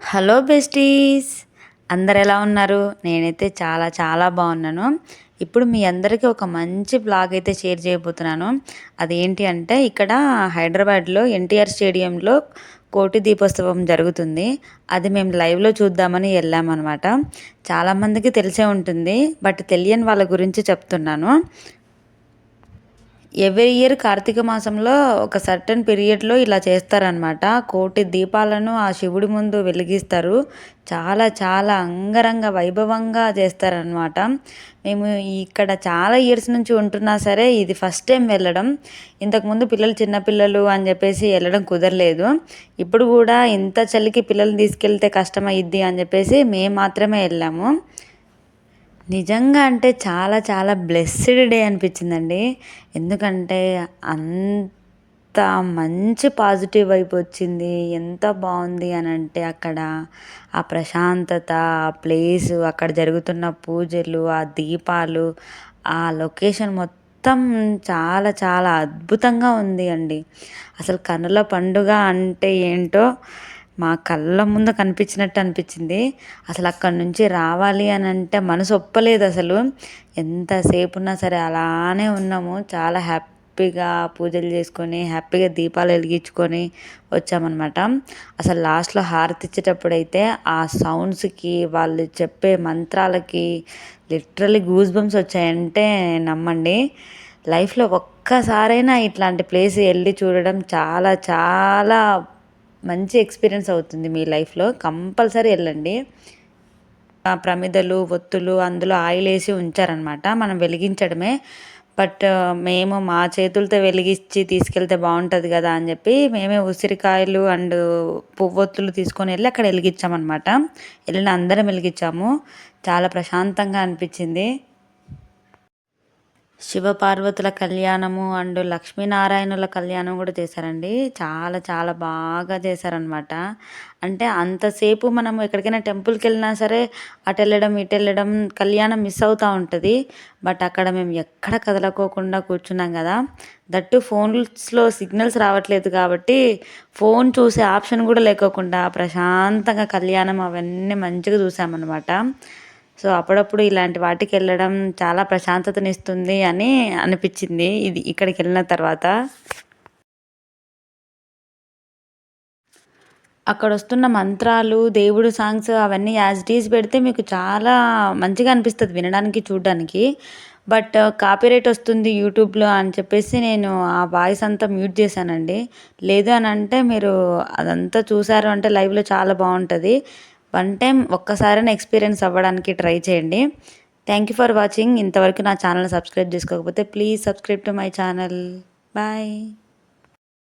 Hello besties, అందరు ఎలా ఉన్నారు? నేనైతే చాలా చాలా బాగున్నాను. ఇప్పుడు మీ అందరికీ ఒక మంచి బ్లాగ్ అయితే షేర్ చేయబోతున్నాను. అదేంటి అంటే, ఇక్కడ హైదరాబాద్లో ఎన్టీఆర్ స్టేడియంలో కోటి దీపోత్సవం జరుగుతుంది. అది మేము లైవ్లో చూద్దామని వెళ్ళామన్నమాట. చాలామందికి తెలిసే ఉంటుంది, బట్ తెలియని వాళ్ళ గురించి చెప్తున్నాను. ఎవ్రీ ఇయర్ కార్తీక మాసంలో ఒక సర్టన్ పీరియడ్లో ఇలా చేస్తారనమాట. కోటి దీపాలను ఆ శివుడి ముందు వెలిగిస్తారు. చాలా చాలా అంగరంగ వైభవంగా చేస్తారనమాట. మేము ఇక్కడ చాలా ఇయర్స్ నుంచి ఉంటున్నా సరే ఇది ఫస్ట్ టైం వెళ్ళడం. ఇంతకుముందు పిల్లలు చిన్నపిల్లలు అని చెప్పేసి వెళ్ళడం కుదరలేదు. ఇప్పుడు కూడా ఇంత చలికి పిల్లల్ని తీసుకెళ్తే కష్టమైద్ది అని చెప్పేసి మేము మాత్రమే వెళ్ళాము. నిజంగా అంటే చాలా చాలా బ్లెస్డ్ డే అనిపించిందండి. ఎందుకంటే అంత మంచి పాజిటివ్ వైబ్ వచ్చింది. ఎంత బాగుంది అని అంటే, అక్కడ ఆ ప్రశాంతత, ఆ ప్లేసు, అక్కడ జరుగుతున్న పూజలు, ఆ దీపాలు, ఆ లొకేషన్ మొత్తం చాలా చాలా అద్భుతంగా ఉంది అండి. అసలు కనుల పండుగ అంటే ఏంటో మా కళ్ళ ముందు కనిపించినట్టు అనిపించింది. అసలు అక్కడి నుంచి రావాలి అని అంటే మనసు ఒప్పలేదు అసలు. ఎంతసేపు ఉన్నా సరే అలానే ఉన్నాము. చాలా హ్యాపీగా పూజలు చేసుకొని, హ్యాపీగా దీపాలు వెలిగించుకొని వచ్చామన్నమాట. అసలు లాస్ట్లో హారతి ఇచ్చేటప్పుడైతే ఆ సౌండ్స్కి, వాళ్ళు చెప్పే మంత్రాలకి లిటరలీ గూస్ బంప్స్ వచ్చాయంటే నమ్మండి. లైఫ్లో ఒక్కసారైనా ఇట్లాంటి ప్లేస్ వెళ్ళి చూడడం చాలా చాలా మంచి ఎక్స్పీరియన్స్ అవుతుంది. మీ లైఫ్లో కంపల్సరీ వెళ్ళండి. ప్రమిదలు, ఒత్తులు, అందులో ఆయిల్ వేసి ఉంచారనమాట. మనం వెలిగించడమే. బట్ మేము మా చేతులతో వెలిగించి తీసుకెళ్తే బాగుంటుంది కదా అని చెప్పి మేమే ఉసిరికాయలు అండ్ పువ్వొత్తులు తీసుకొని వెళ్ళి అక్కడ వెలిగించామన్నమాట. వెళ్ళిన అందరం వెలిగించాము. చాలా ప్రశాంతంగా అనిపించింది. శివపార్వతుల కళ్యాణము అండ్ లక్ష్మీనారాయణుల కళ్యాణం కూడా చేశారండి. చాలా చాలా బాగా చేశారనమాట. అంటే అంతసేపు మనం ఎక్కడికైనా టెంపుల్కి వెళ్ళినా సరే అటు వెళ్ళడం ఇటు వెళ్ళడం కళ్యాణం మిస్ అవుతూ ఉంటుంది. బట్ అక్కడ మేము ఎక్కడ కదలకోకుండా కూర్చున్నాం కదా. దట్టు ఫోన్స్లో సిగ్నల్స్ రావట్లేదు కాబట్టి ఫోన్ చూసే ఆప్షన్ కూడా లేకోకుండా ప్రశాంతంగా కళ్యాణం అవన్నీ మంచిగా చూసామన్నమాట. సో అప్పుడప్పుడు ఇలాంటి వాటికి వెళ్ళడం చాలా ప్రశాంతతనిస్తుంది అని అనిపించింది ఇది ఇక్కడికి వెళ్ళిన తర్వాత. అక్కడ వస్తున్న మంత్రాలు, దేవుడు సాంగ్స్ అవన్నీ యాజ్ ఇట్ ఈజ్ పెడితే మీకు చాలా మంచిగా అనిపిస్తుంది వినడానికి, చూడడానికి. బట్ కాపీరైట్ వస్తుంది యూట్యూబ్లో అని చెప్పేసి నేను ఆ వాయిస్ అంతా మ్యూట్ చేశానండి. లేదు అని అంటే మీరు అదంతా చూసారు అంటే లైవ్లో చాలా బాగుంటుంది. వన్ టైం ఒక్కసారైనా ఎక్స్పీరియన్స్ అవ్వడానికి ట్రై చేయండి. Thank you for watching. ఇంతవరకు నా ఛానల్ సబ్స్క్రైబ్ చేసుకోకపోతే please subscribe to my channel. Bye.